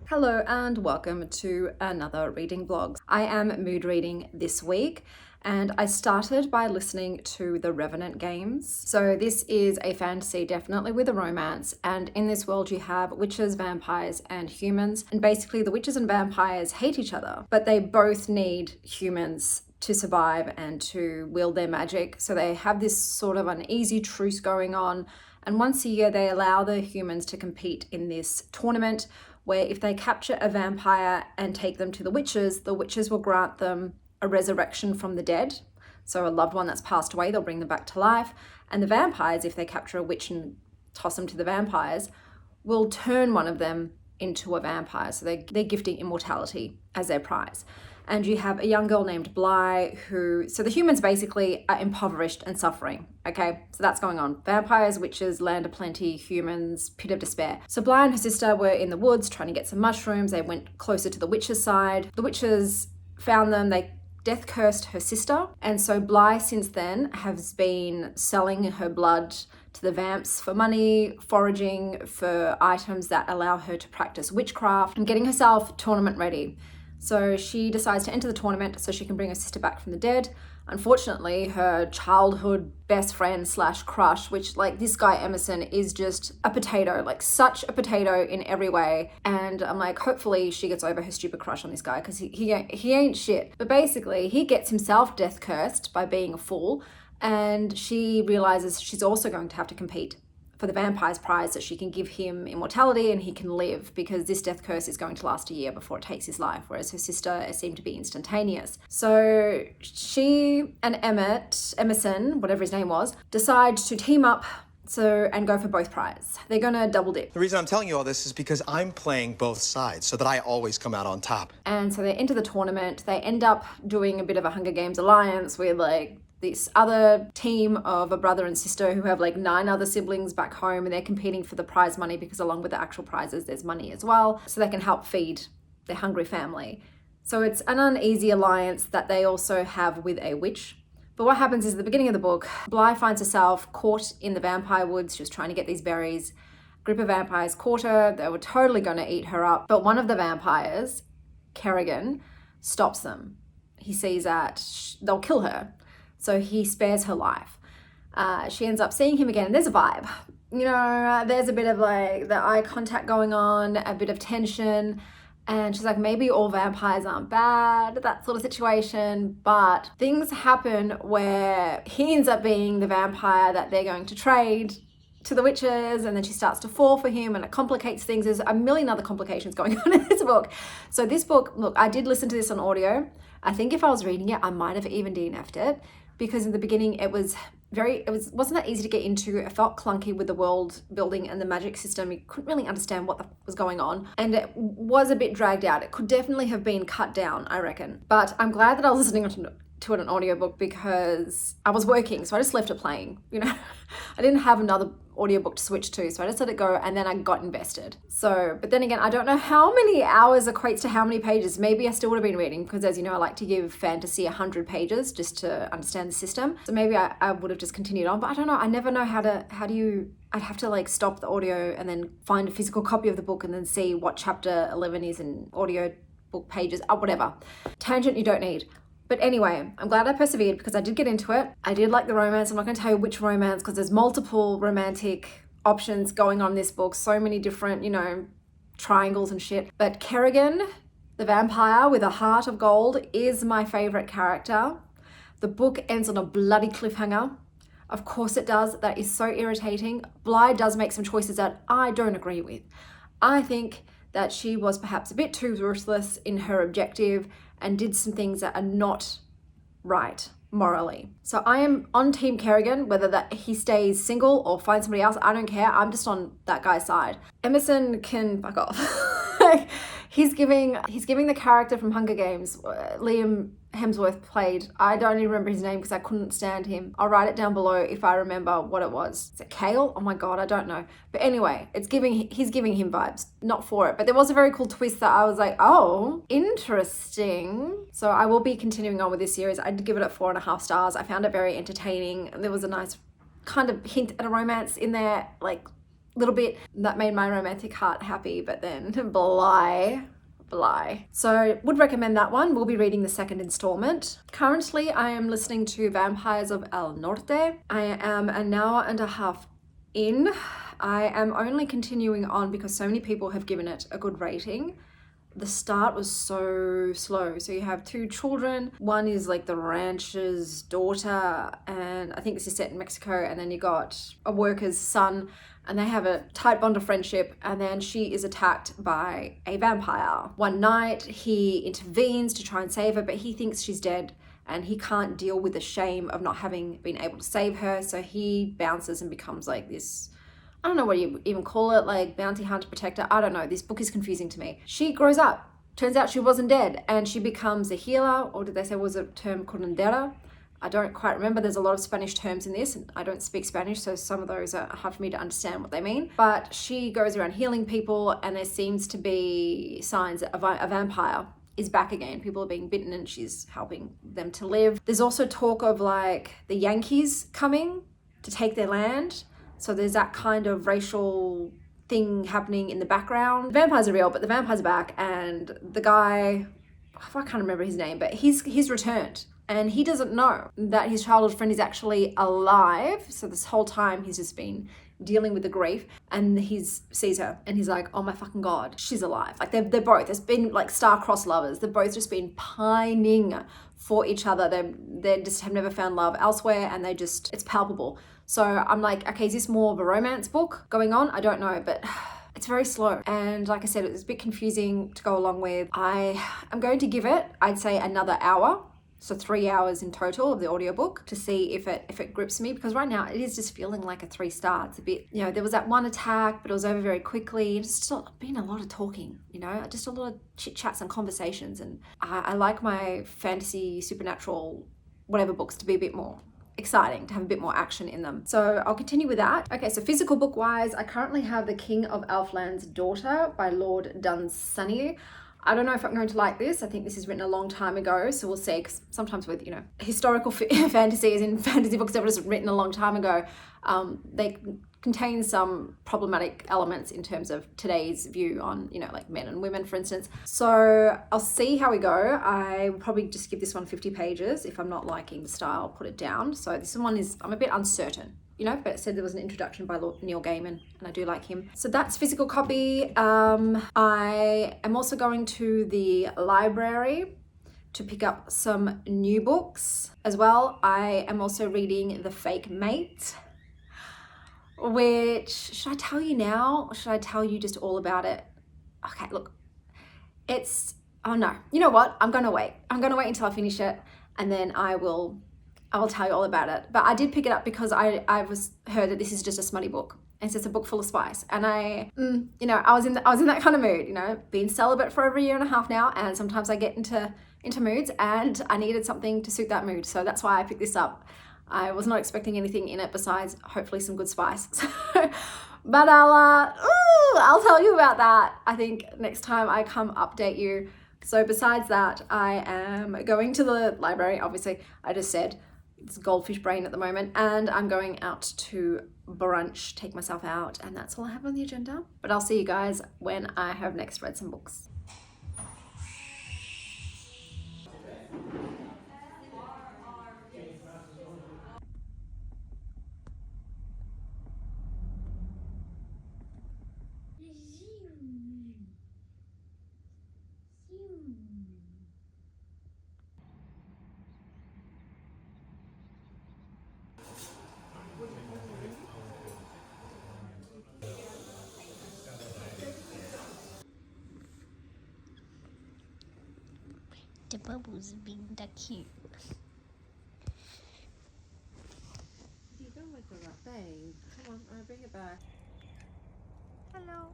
Hello and welcome to another reading vlog. I am mood reading this week and I started by listening to the Revenant games. So this is a fantasy, definitely with a romance, and in this world you have witches, vampires and humans, and basically the witches and vampires hate each other, but they both need humans to survive and to wield their magic. So they have this sort of uneasy truce going on, and once a year they allow the humans to compete in this tournament where if they capture a vampire and take them to the witches will grant them a resurrection from the dead. So a loved one that's passed away, they'll bring them back to life. And the vampires, if they capture a witch and toss them to the vampires, will turn one of them into a vampire. So they're gifting immortality as their prize. And you have a young girl named Bly so the humans basically are impoverished and suffering, okay? So that's going on. Vampires, witches, land of plenty, humans, pit of despair. So Bly and her sister were in the woods trying to get some mushrooms. They went closer to the witches' side. The witches found them, they death cursed her sister. And so Bly since then has been selling her blood to the vamps for money, foraging for items that allow her to practice witchcraft and getting herself tournament ready. So she decides to enter the tournament so she can bring her sister back from the dead. Unfortunately, her childhood best friend slash crush, which like this guy Emerson is just a potato, like such a potato in every way. And I'm like, hopefully she gets over her stupid crush on this guy because he ain't shit. But basically he gets himself death cursed by being a fool. And she realizes she's also going to have to compete for the vampire's prize that she can give him immortality and he can live, because this death curse is going to last a year before it takes his life, whereas her sister seemed to be instantaneous. So she and Emerson, whatever his name was, decide to team up and go for both prizes. They're gonna double dip. The reason I'm telling you all this is because I'm playing both sides so that I always come out on top. And so they enter the tournament. They end up doing a bit of a Hunger Games alliance with like this other team of a brother and sister who have like 9 other siblings back home, and they're competing for the prize money because along with the actual prizes there's money as well, so they can help feed their hungry family. So it's an uneasy alliance that they also have with a witch. But what happens is at the beginning of the book, Bly finds herself caught in the vampire woods. She was trying to get these berries. A group of vampires caught her. They were totally going to eat her up, but one of the vampires, Kerrigan, stops them. He sees that they'll kill her, so he spares her life. She ends up seeing him again, and there's a vibe. There's a bit of like the eye contact going on, a bit of tension, and she's like, maybe all vampires aren't bad, that sort of situation. But things happen where he ends up being the vampire that they're going to trade to the witches, and then she starts to fall for him, and it complicates things. There's a million other complications going on in this book. So this book, look, I did listen to this on audio. I think if I was reading it, I might have even DNF'd it, because in the beginning it wasn't that easy to get into. It felt clunky with the world building and the magic system. You couldn't really understand what was going on, and it was a bit dragged out. It could definitely have been cut down, I reckon. But I'm glad that I was listening to it on audiobook because I was working, so I just left it playing. I didn't have another audiobook to switch to, so I just let it go, and then I got invested. So, but then again, I don't know how many hours equates to how many pages. Maybe I still would have been reading, because as you know, I like to give fantasy 100 pages just to understand the system. So maybe I would have just continued on, but I don't know. I never know I'd have to like stop the audio and then find a physical copy of the book and then see what chapter 11 is in audio book pages, or whatever. Tangent you don't need. But anyway, I'm glad I persevered because I did get into it. I did like the romance. I'm not going to tell you which romance because there's multiple romantic options going on in this book. So many different, triangles and shit. But Kerrigan, the vampire with a heart of gold, is my favorite character. The book ends on a bloody cliffhanger. Of course it does. That is so irritating. Bly does make some choices that I don't agree with. I think that she was perhaps a bit too ruthless in her objective and did some things that are not right morally. So I am on Team Kerrigan, whether that he stays single or finds somebody else, I don't care. I'm just on that guy's side. Emerson can fuck off. He's giving the character from Hunger Games, Liam Hemsworth played. I don't even remember his name because I couldn't stand him. I'll write it down below if I remember what it was. Is it Kale? Oh my God, I don't know. But anyway, he's giving him vibes. Not for it. But there was a very cool twist that I was like, oh, interesting. So I will be continuing on with this series. I did give it 4.5 stars. I found it very entertaining. There was a nice kind of hint at a romance in there, like little bit that made my romantic heart happy, but then blah. So would recommend that one. We'll be reading the second installment. Currently, I am listening to Vampires of El Norte. I am an hour and a half in. I am only continuing on because so many people have given it a good rating. The start was so slow. So you have two children. One is like the rancher's daughter, and I think this is set in Mexico. And then you got a worker's son, and they have a tight bond of friendship, and then she is attacked by a vampire. One night, he intervenes to try and save her, but he thinks she's dead, and he can't deal with the shame of not having been able to save her, so he bounces and becomes like this, I don't know what you even call it, like bounty hunter protector. I don't know. This book is confusing to me. She grows up. Turns out she wasn't dead, and she becomes a healer, or did they say was a term curandera? I don't quite remember. There's a lot of Spanish terms in this, and I don't speak Spanish, so some of those are hard for me to understand what they mean. But she goes around healing people, and there seems to be signs that a vampire is back again. People are being bitten, and she's helping them to live. There's also talk of like the Yankees coming to take their land. So there's that kind of racial thing happening in the background. The vampires are real, but the vampires are back, and the guy, I can't remember his name, but he's returned. And he doesn't know that his childhood friend is actually alive. So this whole time he's just been dealing with the grief, and he sees her and he's like, oh my fucking God, she's alive. Like they're both, there's been like star-crossed lovers. They've both just been pining for each other. They just have never found love elsewhere, and it's palpable. So I'm like, okay, is this more of a romance book going on? I don't know, but it's very slow. And like I said, it was a bit confusing to go along with. I am going to give it, I'd say, another hour. So 3 hours in total of the audiobook to see if it grips me, because right now it is just feeling like a 3-star. It's a bit, there was that one attack, but it was over very quickly. It's just been a lot of talking, just a lot of chit chats and conversations. And I like my fantasy, supernatural, whatever books to be a bit more exciting, to have a bit more action in them. So I'll continue with that. Okay, so physical book wise, I currently have The King of Elflands' Daughter by Lord Dunsany. I don't know if I'm going to like this. I think this is written a long time ago, so we'll see. Because sometimes with, historical fantasies and fantasy books that were just written a long time ago, they contain some problematic elements in terms of today's view on, like men and women, for instance. So I'll see how we go. I will probably just give this one 50 pages. If I'm not liking the style, I'll put it down. So this one I'm a bit uncertain. But it said there was an introduction by Neil Gaiman, and I do like him. So that's physical copy. I am also going to the library to pick up some new books as well. I am also reading The Fake Mate, which, should I tell you now, or should I tell you just all about it? Okay, look, oh no, you know what? I'm going to wait. I'm going to wait until I finish it, and then I will tell you all about it. But I did pick it up because I heard that this is just a smutty book. It's just a book full of spice. And I was in that kind of mood, been celibate for over a year and a half now. And sometimes I get into moods, and I needed something to suit that mood. So that's why I picked this up. I was not expecting anything in it besides hopefully some good spice. But I'll tell you about that, I think, next time I come update you. So besides that, I am going to the library. Obviously, I just said, it's goldfish brain at the moment, and I'm going out to brunch, take myself out, and that's all I have on the agenda. But I'll see you guys when I have next read some books. The bubbles being that cute. You don't like the right thing. Come on, I'll bring it back. Hello.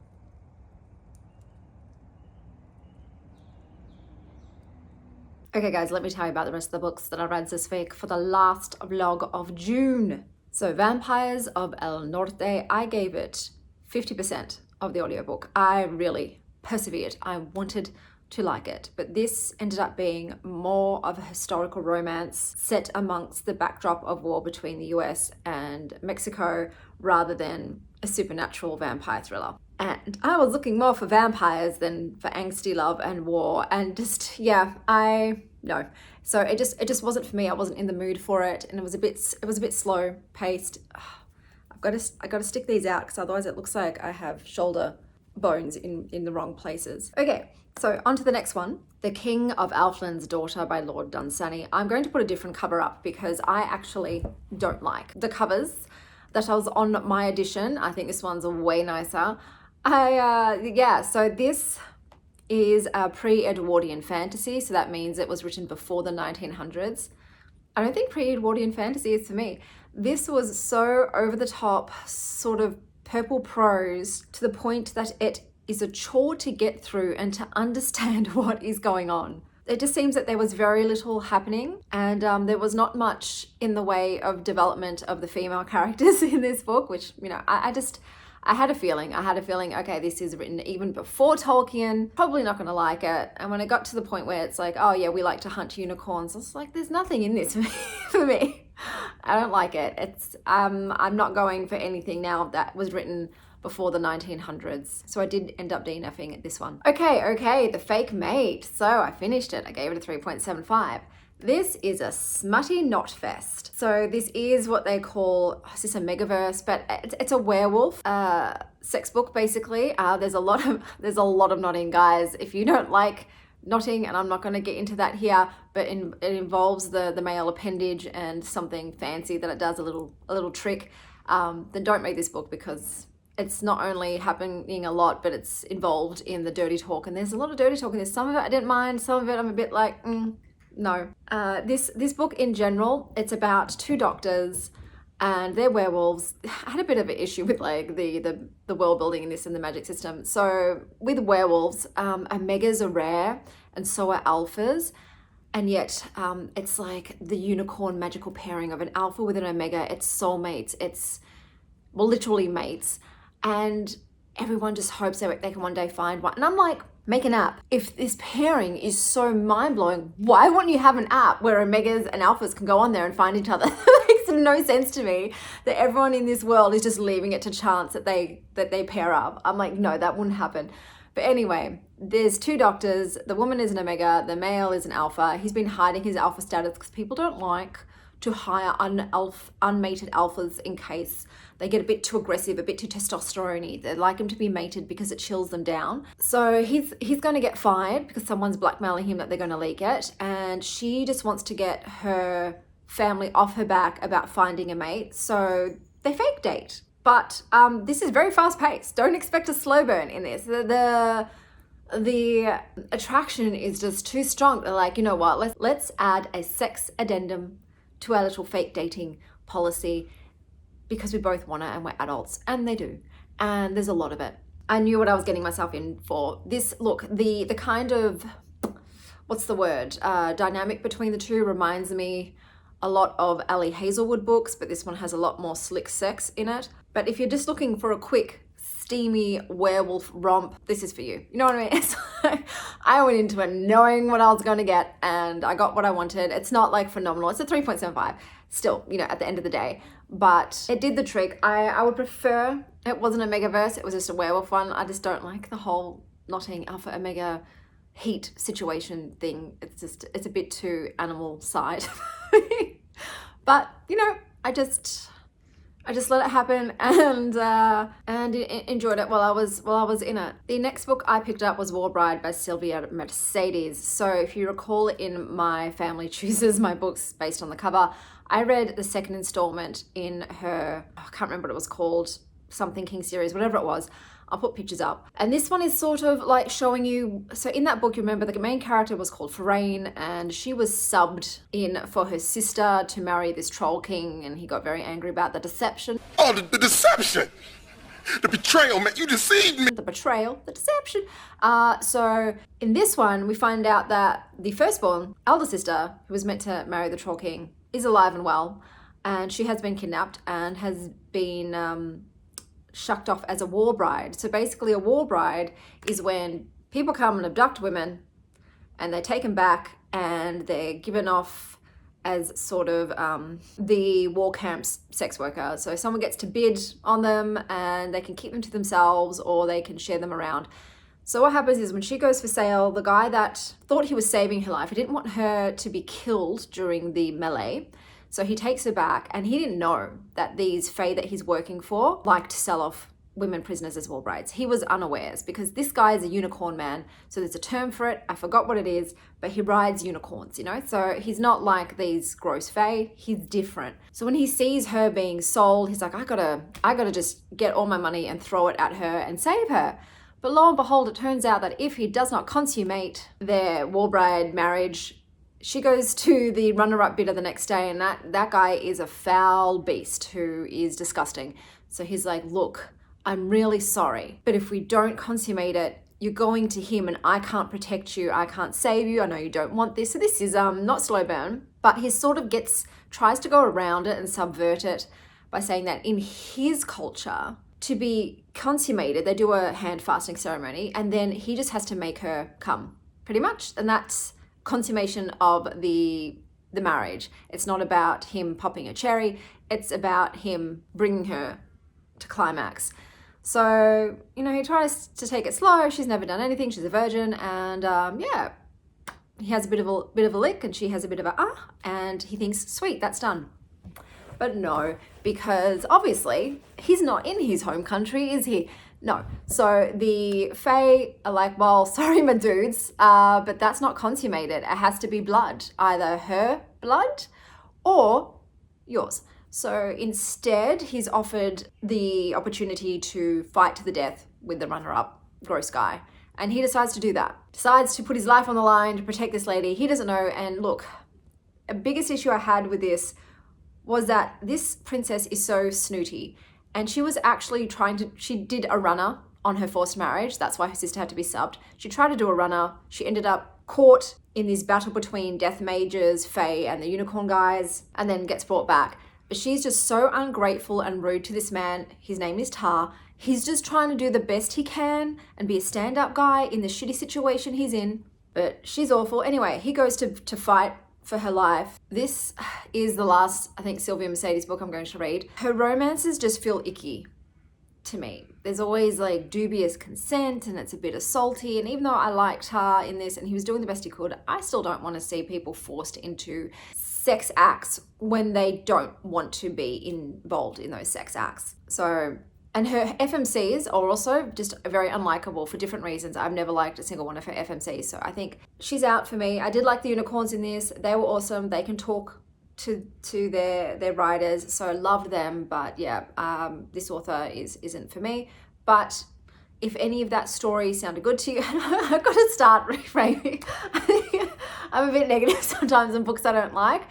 Okay guys, let me tell you about the rest of the books that I read this week for the last vlog of June. So Vampires of El Norte, I gave it 50% of the audiobook. I really persevered. I wanted to like it, but this ended up being more of a historical romance set amongst the backdrop of war between the US and Mexico rather than a supernatural vampire thriller. And I was looking more for vampires than for angsty love and war, and just, yeah, no. So it just wasn't for me. I wasn't in the mood for it, and it was a bit slow paced. I got to stick these out because otherwise it looks like I have shoulder bones in the wrong places. Okay, so on to the next one. The King of Elflands' Daughter by Lord Dunsany. I'm going to put a different cover up because I actually don't like the covers that was on my edition. I think this one's way nicer. So this is a pre-Edwardian fantasy, so that means it was written before the 1900s. I don't think pre-Edwardian fantasy is for me. This was so over the top, sort of purple prose, to the point that it is a chore to get through and to understand what is going on. It just seems that there was very little happening, and there was not much in the way of development of the female characters in this book, which, you know, I had a feeling, okay, this is written even before Tolkien, probably not going to like it. And when it got to the point where it's like, oh yeah, we like to hunt unicorns, it's like, there's nothing in this for me. I don't like it. It's, I'm not going for anything now that was written before the 1900s. So I did end up DNFing at this one. Okay, The Fake Mate. So I finished it. I gave it a 3.75. This is a smutty knot fest. So this is what they call, is this a megaverse? But it's a werewolf sex book, basically. There's a lot of knotting, guys. If you don't like knotting, and I'm not going to get into that here, but it involves the male appendage and something fancy that it does, a little trick, then don't read this book, because it's not only happening a lot, but it's involved in the dirty talk. And there's a lot of dirty talk in this. Some of it I didn't mind, some of it I'm a bit like, no. This book in general, it's about two doctors and they're werewolves. I had a bit of an issue with like the world building in this and the magic system. So with werewolves, omegas are rare and so are alphas. And yet it's like the unicorn magical pairing of an alpha with an omega. It's soulmates. It's, well, literally mates. And everyone just hopes they can one day find one. And I'm like, make an app. If this pairing is so mind-blowing, why wouldn't you have an app where omegas and alphas can go on there and find each other? It makes no sense to me that everyone in this world is just leaving it to chance that they pair up. I'm like, no, that wouldn't happen. But anyway, there's two doctors. The woman is an omega, the male is an alpha. He's been hiding his alpha status because people don't like to hire unmated alphas in case they get a bit too aggressive, a bit too testosterone-y. They like them to be mated because it chills them down. So he's going to get fired because someone's blackmailing him that they're going to leak it. And she just wants to get her family off her back about finding a mate. So they fake date. But this is very fast-paced. Don't expect a slow burn in this. The attraction is just too strong. They're like, you know what, let's add a sex addendum to our little fake dating policy because we both want it and we're adults, and they do. And there's a lot of it. I knew what I was getting myself in for. This, look, the kind of, what's the word, dynamic between the two reminds me a lot of Ali Hazelwood books, but this one has a lot more slick sex in it. But if you're just looking for a quick, steamy werewolf romp, this is for you. You know what I mean? It's like, I went into it knowing what I was going to get, and I got what I wanted. It's not like phenomenal. It's a 3.75 still, you know, at the end of the day. But it did the trick. I would prefer it wasn't a megaverse, it was just a werewolf one. I just don't like the whole knotting alpha omega heat situation thing. It's a bit too animal side. But, you know, I just let it happen and enjoyed it while I was in it. The next book I picked up was War Bride by Sylvia Mercedes. So if you recall, in my family chooses my books based on the cover, I read the second installment in her, I can't remember what it was called, something King series, whatever it was. I'll put pictures up. And this one is sort of like showing you, so in that book, you remember the main character was called Firaine, and she was subbed in for her sister to marry this troll king, and he got very angry about the deception. Oh, the deception! The betrayal, man, you deceived me! The betrayal, the deception. So in this one, we find out that the firstborn, elder sister, who was meant to marry the troll king, is alive and well, and she has been kidnapped and has been shucked off as a war bride. So basically a war bride is when people come and abduct women and they take them back and they're given off as sort of the war camp's sex worker. So someone gets to bid on them and they can keep them to themselves or they can share them around. So what happens is when she goes for sale, the guy that thought he was saving her life, he didn't want her to be killed during the melee. So he takes her back and he didn't know that these fae that he's working for like to sell off women prisoners as war brides. He was unawares because this guy is a unicorn man. So there's a term for it. I forgot what it is, but he rides unicorns, you know? So he's not like these gross fae. He's different. So when he sees her being sold, he's like, I gotta just get all my money and throw it at her and save her. But lo and behold, it turns out that if he does not consummate their war bride marriage, she goes to the runner-up bidder the next day, and that guy is a foul beast who is disgusting. So he's like, look, I'm really sorry, but if we don't consummate it, you're going to him and I can't protect you. I can't save you. I know you don't want this. So this is not slow burn, but he sort of tries to go around it and subvert it by saying that in his culture, to be consummated, they do a hand fasting ceremony and then he just has to make her come, pretty much. And that's consummation of the marriage. It's not about him popping a cherry. It's about him bringing her to climax. So, you know, he tries to take it slow. She's never done anything. She's a virgin. And yeah, he has a bit of a lick and she has a bit of a and he thinks, sweet, that's done. But no, because obviously he's not in his home country, is he? No. So the fae are like, well, sorry, my dudes, but that's not consummated. It has to be blood, either her blood or yours. So instead, he's offered the opportunity to fight to the death with the runner-up, gross guy. And he decides to do that. Decides to put his life on the line to protect this lady. He doesn't know. And look, a biggest issue I had with this was that this princess is so snooty. And she was actually she did a runner on her forced marriage. That's why her sister had to be subbed. She tried to do a runner. She ended up caught in this battle between death mages, fae, and the unicorn guys, and then gets brought back. But she's just so ungrateful and rude to this man. His name is Tar. He's just trying to do the best he can and be a stand-up guy in the shitty situation he's in. But she's awful. Anyway, he goes to fight for her life. This is the last, I think, Sylvia Mercedes book I'm going to read. Her romances just feel icky to me. There's always like dubious consent and it's a bit salty. And even though I liked her in this and he was doing the best he could, I still don't want to see people forced into sex acts when they don't want to be involved in those sex acts. So, and her FMCs are also just very unlikable for different reasons. I've never liked a single one of her FMCs. So I think she's out for me. I did like the unicorns in this. They were awesome. They can talk to their writers. So I loved them. But yeah, this author isn't for me. But if any of that story sounded good to you, I've got to start reframing. I'm a bit negative sometimes in books I don't like.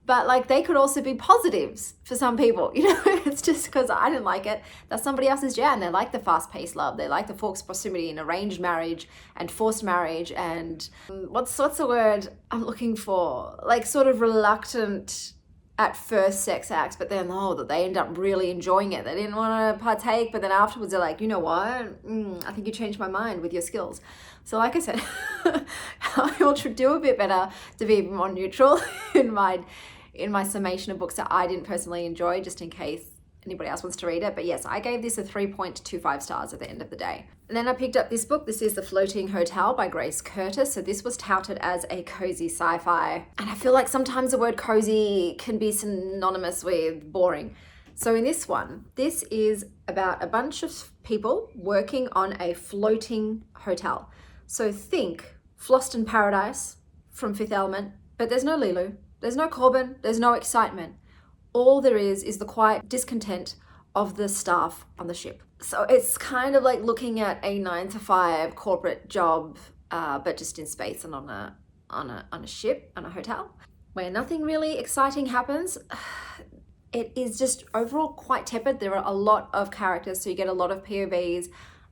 But like they could also be positives for some people, you know, it's just because I didn't like it. That's somebody else's jam. They like the fast-paced love. They like the forced proximity and arranged marriage and forced marriage and what's the word I'm looking for? Like sort of reluctant at first sex acts, but then that they end up really enjoying it. They didn't want to partake, but then afterwards they're like, you know what? I think you changed my mind with your skills. So like I said, I will do a bit better to be more neutral in my summation of books that I didn't personally enjoy, just in case anybody else wants to read it. But yes, I gave this a 3.25 stars at the end of the day. And then I picked up this book. This is The Floating Hotel by Grace Curtis. So this was touted as a cozy sci-fi. And I feel like sometimes the word cozy can be synonymous with boring. So in this one, this is about a bunch of people working on a floating hotel. So think Floston Paradise from Fifth Element, but there's no Lilu, there's no Corbin, there's no excitement. All there is the quiet discontent of the staff on the ship. So it's kind of like looking at a 9-to-5 corporate job, but just in space and on a ship, on a hotel, where nothing really exciting happens. It is just overall quite tepid. There are a lot of characters, so you get a lot of POVs.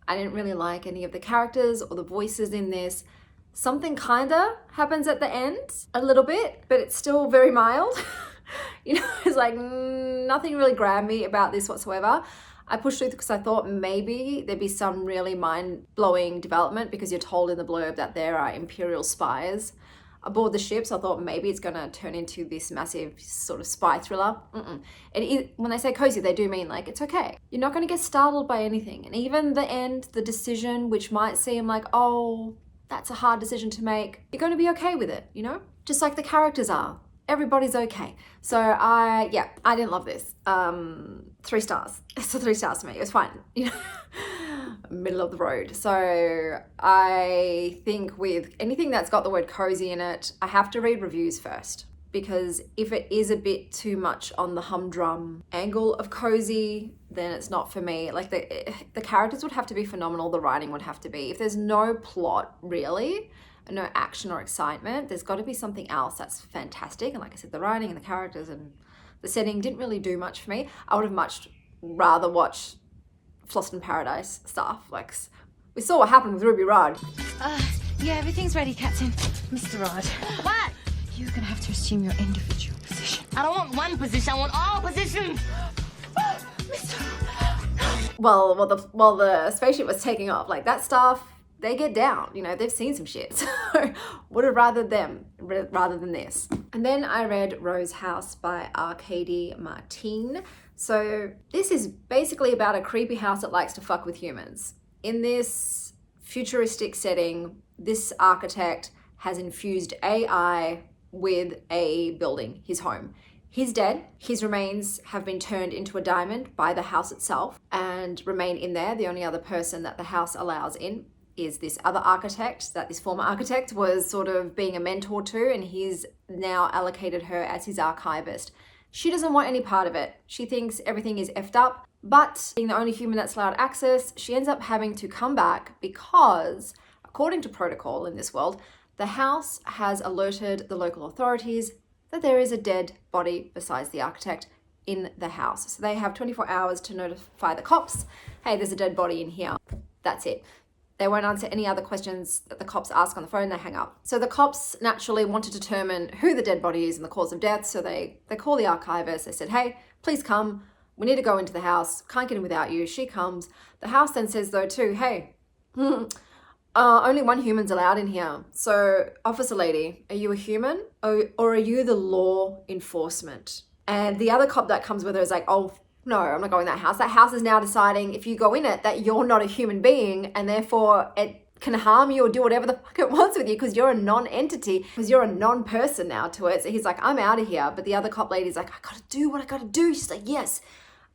I didn't really like any of the characters or the voices in this. Something kinda happens at the end, a little bit, but it's still very mild. You know, it's like nothing really grabbed me about this whatsoever. I pushed through because I thought maybe there'd be some really mind-blowing development because you're told in the blurb that there are Imperial spies aboard the ship. So I thought maybe it's going to turn into this massive sort of spy thriller. When they say cozy, they do mean like it's okay. You're not going to get startled by anything. And even the end, the decision, which might seem like, oh, that's a hard decision to make, you're going to be okay with it, you know? Just like the characters are. Everybody's okay. So I didn't love this. 3 stars. It's a 3 stars to me. It was fine. You know, middle of the road. So I think with anything that's got the word cozy in it, I have to read reviews first, because if it is a bit too much on the humdrum angle of cozy, then it's not for me. Like the characters would have to be phenomenal. The writing would have to be. If there's no plot really, no action or excitement, there's got to be something else that's fantastic. And like I said, the writing and the characters and the setting didn't really do much for me. I would have much rather watched Lost in Paradise stuff. Like, we saw what happened with Ruby Rod. Yeah, everything's ready, Captain. Mr. Rod. What? You're gonna have to assume your individual position. I don't want one position, I want all positions. While the spaceship was taking off, like that stuff, they get down, you know, they've seen some shit. So would have rather than this. And then I read Rose House by Arcady Martin. So this is basically about a creepy house that likes to fuck with humans. In this futuristic setting, this architect has infused AI with a building, his home. He's dead. His remains have been turned into a diamond by the house itself and remain in there. The only other person that the house allows in is this other architect that this former architect was sort of being a mentor to, and he's now allocated her as his archivist. She doesn't want any part of it. She thinks everything is effed up, but being the only human that's allowed access, she ends up having to come back because, according to protocol in this world, the house has alerted the local authorities that there is a dead body besides the architect in the house. So they have 24 hours to notify the cops, hey, there's a dead body in here. That's it. They won't answer any other questions that the cops ask on the phone, they hang up. So the cops naturally want to determine who the dead body is and the cause of death. So they call the archivist. They said, hey, please come. We need to go into the house. Can't get in without you. She comes. The house then says though too, hey, only one human's allowed in here. So officer lady, are you a human or are you the law enforcement? And the other cop that comes with her is like, oh, no, I'm not going in that house. That house is now deciding if you go in it that you're not a human being and therefore it can harm you or do whatever the fuck it wants with you because you're a non-entity, because you're a non-person now to it. So he's like, I'm out of here. But the other cop lady's like, I gotta do what I gotta do. She's like, yes,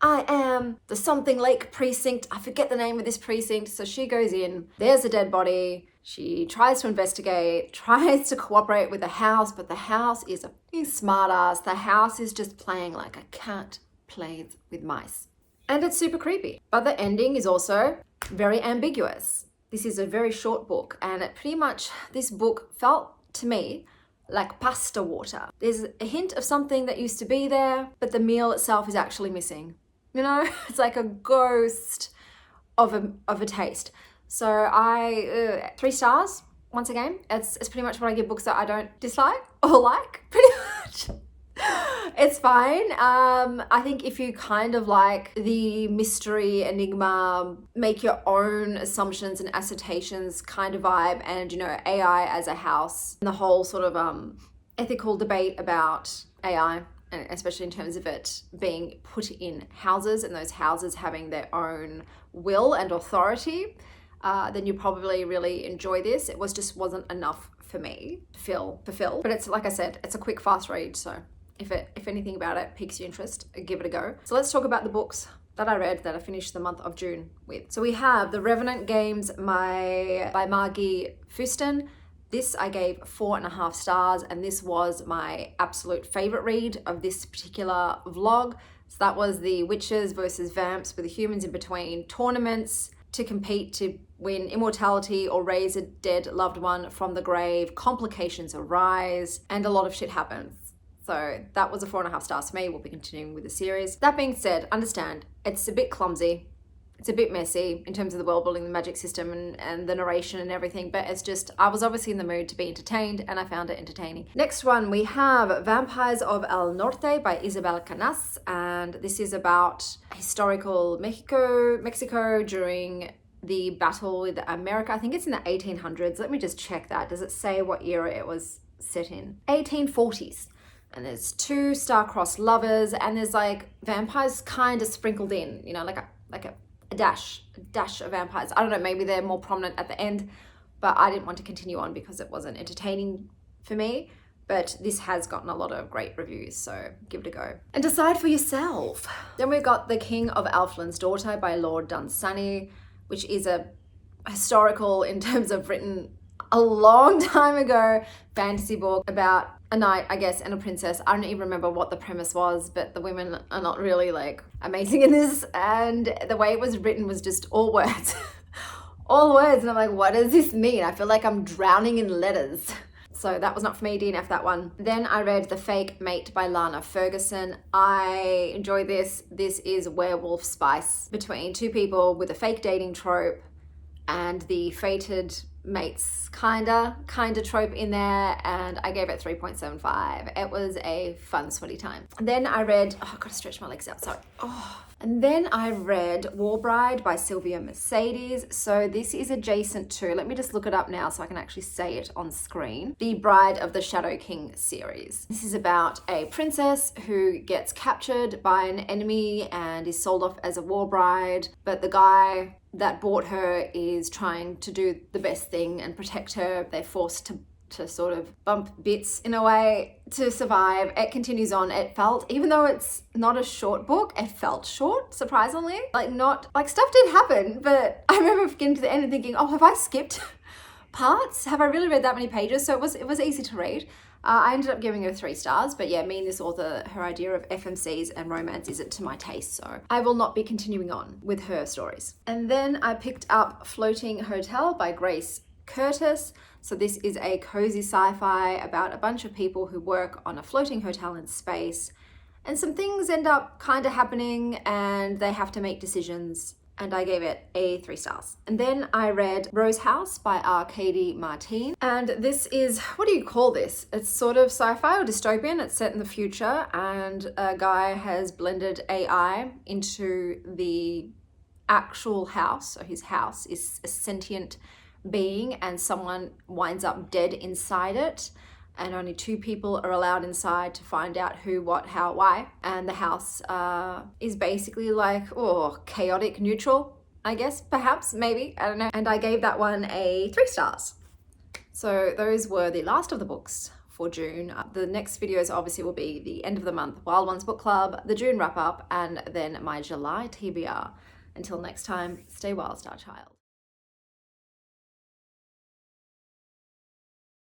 I am the something lake precinct. I forget the name of this precinct. So she goes in, there's a dead body. She tries to investigate, tries to cooperate with the house, but the house is a fucking smart ass. The house is just playing like a cat plays with mice. And it's super creepy. But the ending is also very ambiguous. This is a very short book, and it pretty much, this book felt to me like pasta water. There's a hint of something that used to be there, but the meal itself is actually missing. You know, it's like a ghost of a taste. So I, 3 stars, once again. It's pretty much what I give books that I don't dislike or like, pretty much. It's fine. I think if you kind of like the mystery, enigma, make your own assumptions and assertions kind of vibe, and you know, AI as a house, and the whole sort of ethical debate about AI, and especially in terms of it being put in houses and those houses having their own will and authority, then you probably really enjoy this. It wasn't enough for me to feel fulfilled. But it's, like I said, it's a quick, fast read, so if anything about it piques your interest, give it a go. So let's talk about the books that I read that I finished the month of June with. So we have The Revenant Games by Margie Fusten. This I gave 4.5 stars, and this was my absolute favorite read of this particular vlog. So that was the witches versus vamps with the humans in between, tournaments to compete to win immortality or raise a dead loved one from the grave, complications arise, and a lot of shit happens. So that was a 4.5 stars for me. We'll be continuing with the series. That being said, understand, it's a bit clumsy. It's a bit messy in terms of the world building, the magic system and the narration and everything, but it's just, I was obviously in the mood to be entertained and I found it entertaining. Next one, we have Vampires of El Norte by Isabel Canas, and this is about historical Mexico during the battle with America. I think it's in the 1800s. Let me just check that. Does it say what era it was set in? 1840s. And there's two star-crossed lovers, and there's like vampires kind of sprinkled in, you know, like a dash of vampires. I don't know, maybe they're more prominent at the end, but I didn't want to continue on because it wasn't entertaining for me. But this has gotten a lot of great reviews, so give it a go. And decide for yourself. Then we've got The King of Elflands' Daughter by Lord Dunsany, which is a historical, in terms of written a long time ago, fantasy book about a knight, I guess, and a princess. I don't even remember what the premise was, but the women are not really like amazing in this, and the way it was written was just all words. All words, and I'm like, what does this mean? I feel like I'm drowning in letters. So that was not for me, DNF that one. Then I read The Fake Mate by Lana Ferguson. I enjoyed this. This is werewolf spice between two people with a fake dating trope and the fated mates kinda trope in there, and I gave it 3.75. It was a fun, sweaty time. And then I read, oh, I've got to stretch my legs out, sorry. And then I read War Bride by Sylvia Mercedes. So this is adjacent to, let me just look it up now so I can actually say it on screen, the Bride of the Shadow King series. This is about a princess who gets captured by an enemy and is sold off as a war bride, but the guy that bought her is trying to do the best thing and protect her. They're forced to sort of bump bits in a way to survive. It continues on. It felt, even though it's not a short book, it felt short, surprisingly. Like stuff did happen, but I remember getting to the end and thinking, oh, have I skipped parts? Have I really read that many pages? So it was easy to read. I ended up giving her 3 stars, but yeah, me and this author, her idea of FMCs and romance isn't to my taste, so I will not be continuing on with her stories. And then I picked up Floating Hotel by Grace Curtis. So this is a cozy sci-fi about a bunch of people who work on a floating hotel in space, and some things end up kind of happening and they have to make decisions, and I gave it a 3 stars. And then I read Rose House by Arcady Martin, and this is, what do you call this? It's sort of sci-fi or dystopian. It's set in the future, and a guy has blended AI into the actual house. So his house is a sentient being, and someone winds up dead inside it, and only 2 people are allowed inside to find out who, what, how, why. And the house is basically like, chaotic neutral, I guess, perhaps, maybe, I don't know. And I gave that one a 3 stars. So those were the last of the books for June. The next videos obviously will be the end of the month Wild Ones Book Club, the June wrap up, and then my July TBR. Until next time, stay wild, Star Child.